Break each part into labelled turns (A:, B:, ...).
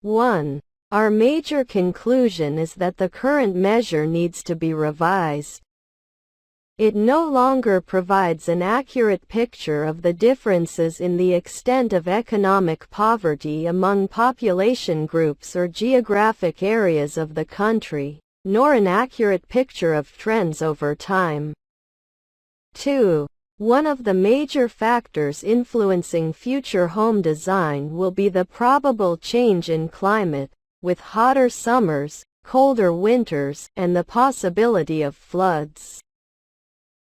A: 1. Our major conclusion is that the current measure needs to be revised. It no longer provides an accurate picture of the differences in the extent of economic poverty among population groups or geographic areas of the country, nor an accurate picture of trends over time. 2. One of the major factors influencing future home design will be the probable change in climate, with hotter summers, colder winters, and the possibility of floods.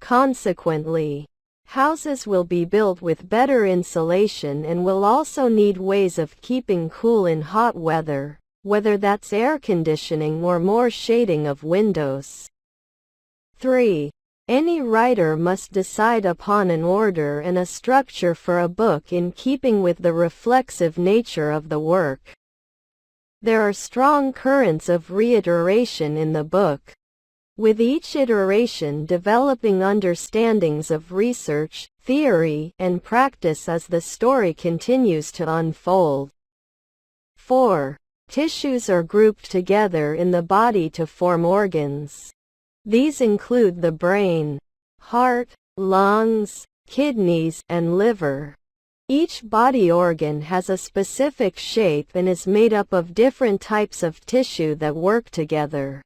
A: Consequently, houses will be built with better insulation and will also need ways of keeping cool in hot weather, whether that's air conditioning or more shading of windows. 3. Any writer must decide upon an order and a structure for a book in keeping with the reflexive nature of the work. There are strong currents of reiteration in the book, with each iteration developing understandings of research, theory, and practice as the story continues to unfold. 4. Tissues are grouped together in the body to form organs. These include the brain, heart, lungs, kidneys, and liver. Each body organ has a specific shape and is made up of different types of tissue that work together.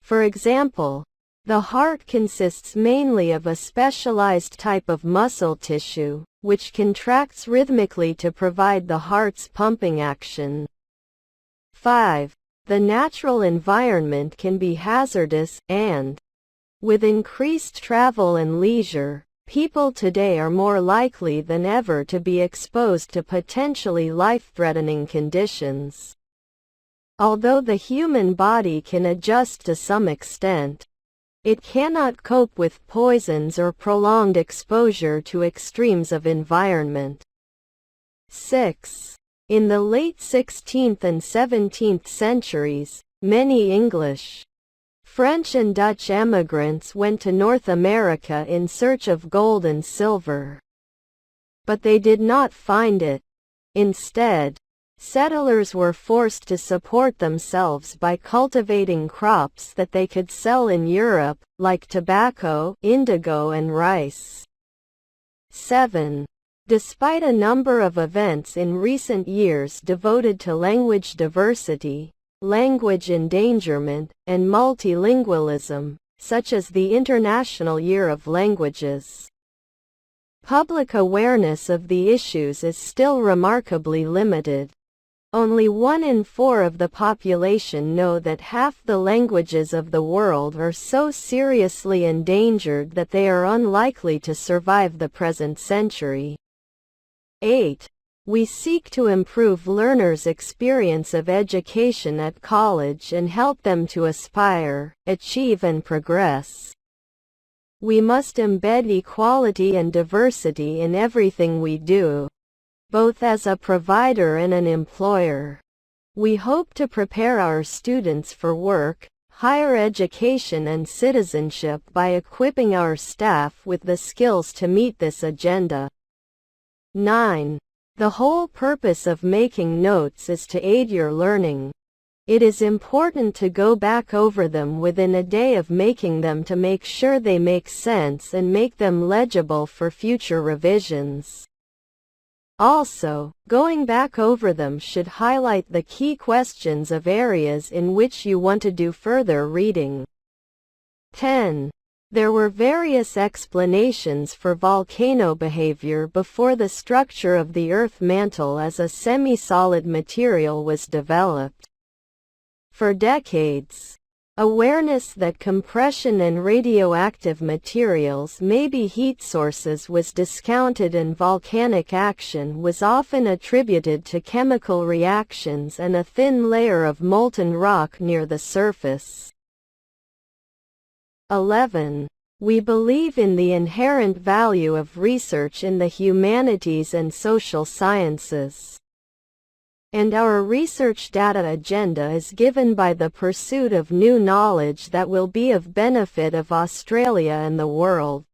A: For example, the heart consists mainly of a specialized type of muscle tissue, which contracts rhythmically to provide the heart's pumping action. 5. The natural environment can be hazardous, and, with increased travel and leisure, people today are more likely than ever to be exposed to potentially life-threatening conditions. Although the human body can adjust to some extent, it cannot cope with poisons or prolonged exposure to extremes of environment. 6. In the late 16th and 17th centuries, many English, French and Dutch emigrants went to North America in search of gold and silver. But they did not find it. Instead, settlers were forced to support themselves by cultivating crops that they could sell in Europe, like tobacco, indigo, and rice. 7. Despite a number of events in recent years devoted to language diversity, language endangerment, and multilingualism, such as the International Year of Languages, public awareness of the issues is still remarkably limited. Only 1 in 4 of the population know that half the languages of the world are so seriously endangered that they are unlikely to survive the present century. 8. We seek to improve learners' experience of education at college and help them to aspire, achieve, and progress. We must embed equality and diversity in everything we do, both as a provider and an employer. We hope to prepare our students for work, higher education, and citizenship by equipping our staff with the skills to meet this agenda. 9. The whole purpose of making notes is to aid your learning. It is important to go back over them within a day of making them to make sure they make sense and make them legible for future revisions. Also, going back over them should highlight the key questions of areas in which you want to do further reading. 10. There were various explanations for volcano behavior before the structure of the Earth mantle as a semi-solid material was developed. For decades, awareness that compression and radioactive materials may be heat sources was discounted, and volcanic action was often attributed to chemical reactions and a thin layer of molten rock near the surface. 11. We believe in the inherent value of research in the humanities and social sciences. And our research data agenda is given by the pursuit of new knowledge that will be of benefit of Australia and the world.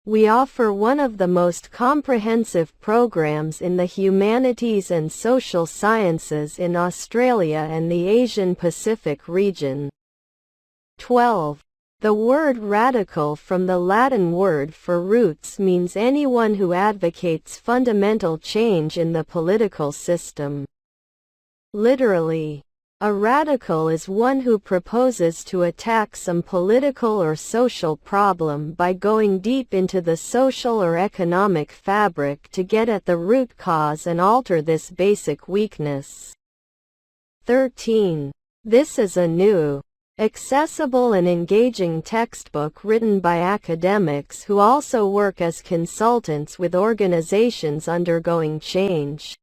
A: We offer one of the most comprehensive programs in the humanities and social sciences in Australia and the Asian Pacific region. 12. The word radical from the Latin word for roots means anyone who advocates fundamental change in the political system. Literally, a radical is one who proposes to attack some political or social problem by going deep into the social or economic fabric to get at the root cause and alter this basic weakness. 13. This is a new, accessible and engaging textbook written by academics who also work as consultants with organizations undergoing change.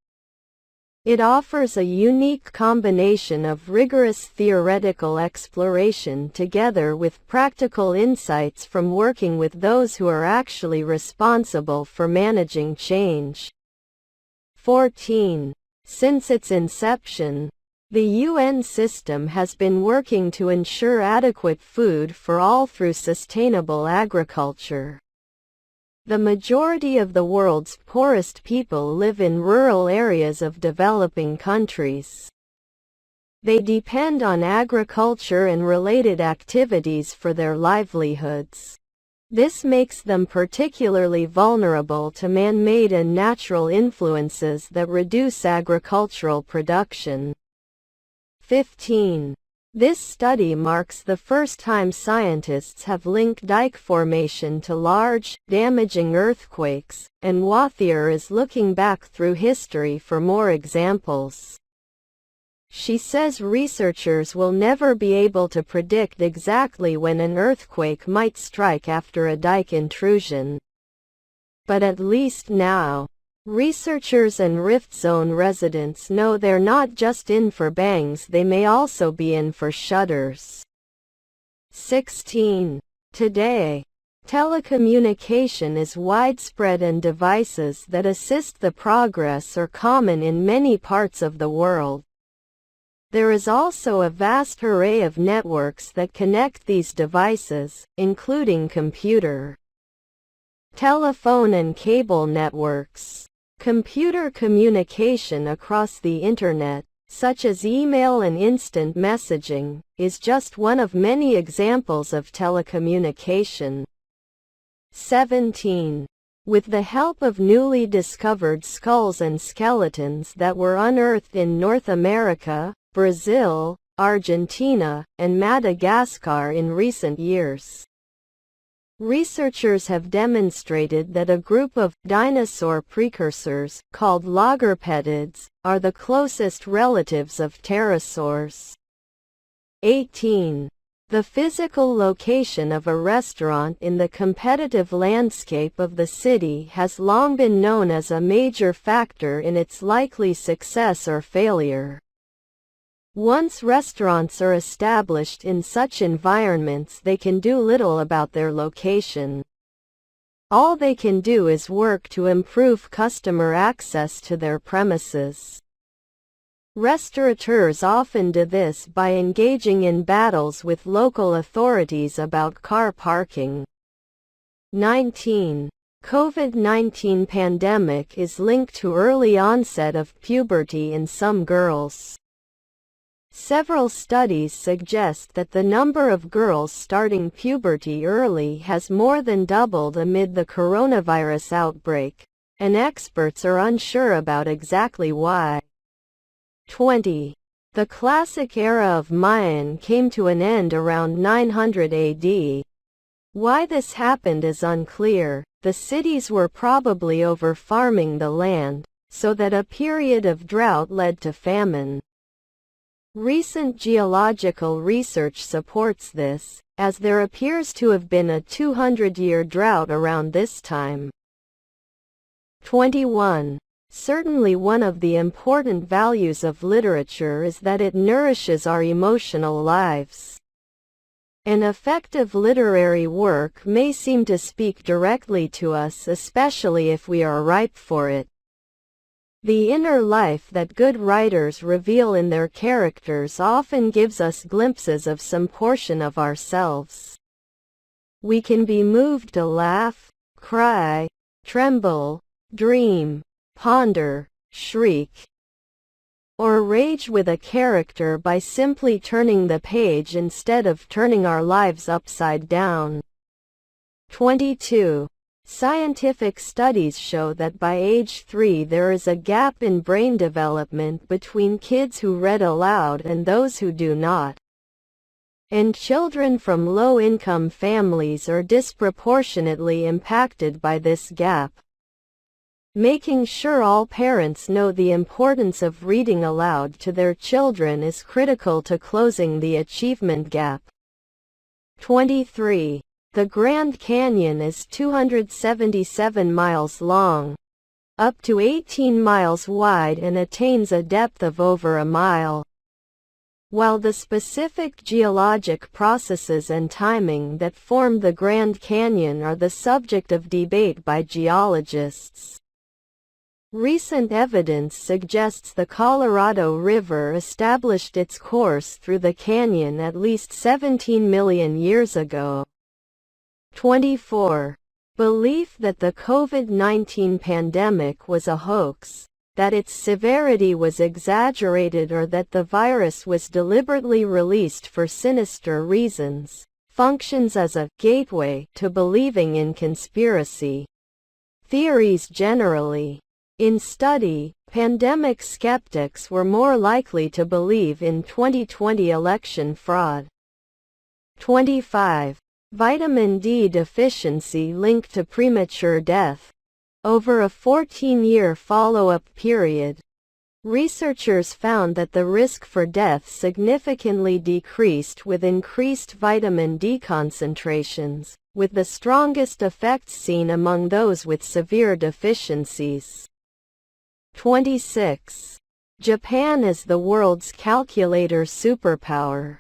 A: It offers a unique combination of rigorous theoretical exploration together with practical insights from working with those who are actually responsible for managing change. 14. Since its inception, the UN system has been working to ensure adequate food for all through sustainable agriculture. The majority of the world's poorest people live in rural areas of developing countries. They depend on agriculture and related activities for their livelihoods. This makes them particularly vulnerable to man-made and natural influences that reduce agricultural production. 15. This study marks the first time scientists have linked dike formation to large, damaging earthquakes, and Wathier is looking back through history for more examples. She says researchers will never be able to predict exactly when an earthquake might strike after a dike intrusion. But at least now, researchers and rift zone residents know they're not just in for bangs, they may also be in for shudders. 16. Today, telecommunication is widespread and devices that assist the progress are common in many parts of the world. There is also a vast array of networks that connect these devices, including computer, telephone and cable networks. Computer communication across the Internet, such as email and instant messaging, is just one of many examples of telecommunication. 17. With the help of newly discovered skulls and skeletons that were unearthed in North America, Brazil, Argentina, and Madagascar in recent years, researchers have demonstrated that a group of dinosaur precursors, called logopedids, are the closest relatives of pterosaurs. 18. The physical location of a restaurant in the competitive landscape of the city has long been known as a major factor in its likely success or failure. Once restaurants are established in such environments, they can do little about their location. All they can do is work to improve customer access to their premises. Restaurateurs often do this by engaging in battles with local authorities about car parking. 19. COVID-19 pandemic is linked to early onset of puberty in some girls. Several studies suggest that the number of girls starting puberty early has more than doubled amid the coronavirus outbreak, and experts are unsure about exactly why. 20. The classic era of Mayan came to an end around 900 AD. Why this happened is unclear. The cities were probably over-farming the land, so that a period of drought led to famine. Recent geological research supports this, as there appears to have been a 200-year drought around this time. 21. Certainly one of the important values of literature is that it nourishes our emotional lives. An effective literary work may seem to speak directly to us, especially if we are ripe for it. The inner life that good writers reveal in their characters often gives us glimpses of some portion of ourselves. We can be moved to laugh, cry, tremble, dream, ponder, shriek, or rage with a character by simply turning the page instead of turning our lives upside down. 22. Scientific studies show that by age 3 there is a gap in brain development between kids who read aloud and those who do not. And children from low-income families are disproportionately impacted by this gap. Making sure all parents know the importance of reading aloud to their children is critical to closing the achievement gap. 23. The Grand Canyon is 277 miles long, up to 18 miles wide, and attains a depth of over a mile. While the specific geologic processes and timing that form the Grand Canyon are the subject of debate by geologists, recent evidence suggests the Colorado River established its course through the canyon at least 17 million years ago. 24. Belief that the COVID-19 pandemic was a hoax, that its severity was exaggerated, or that the virus was deliberately released for sinister reasons, functions as a gateway to believing in conspiracy theories generally. In study, pandemic skeptics were more likely to believe in 2020 election fraud. 25. Vitamin D deficiency linked to premature death. Over a 14-year follow-up period, researchers found that the risk for death significantly decreased with increased vitamin D concentrations, with the strongest effects seen among those with severe deficiencies. 26. Japan is the world's calculator superpower.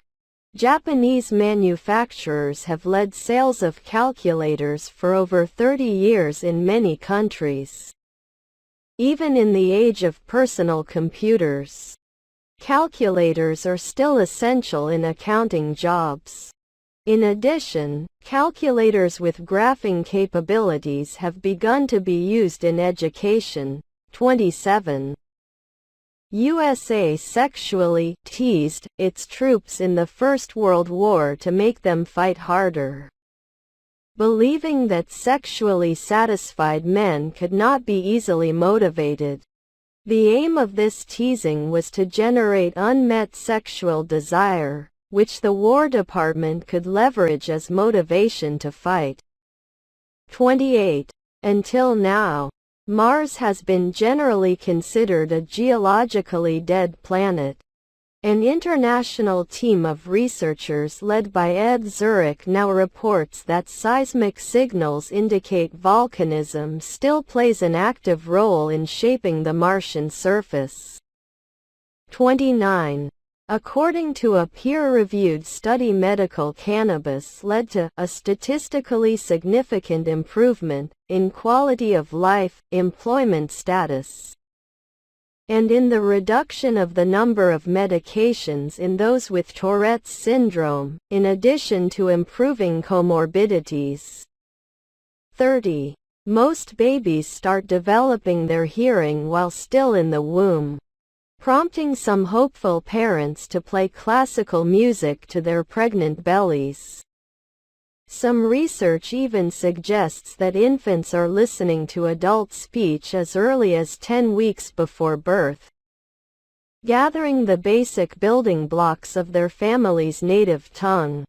A: Japanese manufacturers have led sales of calculators for over 30 years in many countries. Even in the age of personal computers, calculators are still essential in accounting jobs. In addition, calculators with graphing capabilities have begun to be used in education. 27. USA sexually teased its troops in the First World War to make them fight harder. Believing that sexually satisfied men could not be easily motivated, the aim of this teasing was to generate unmet sexual desire, which the War Department could leverage as motivation to fight. 28. Until now, Mars has been generally considered a geologically dead planet. An international team of researchers led by Ed Zurich now reports that seismic signals indicate volcanism still plays an active role in shaping the Martian surface. 29. According to a peer-reviewed study, medical cannabis led to a statistically significant improvement in quality of life, employment status, and in the reduction of the number of medications in those with Tourette's syndrome, in addition to improving comorbidities. 30. Most babies start developing their hearing while still in the womb, prompting some hopeful parents to play classical music to their pregnant bellies. Some research even suggests that infants are listening to adult speech as early as 10 weeks before birth, gathering the basic building blocks of their family's native tongue.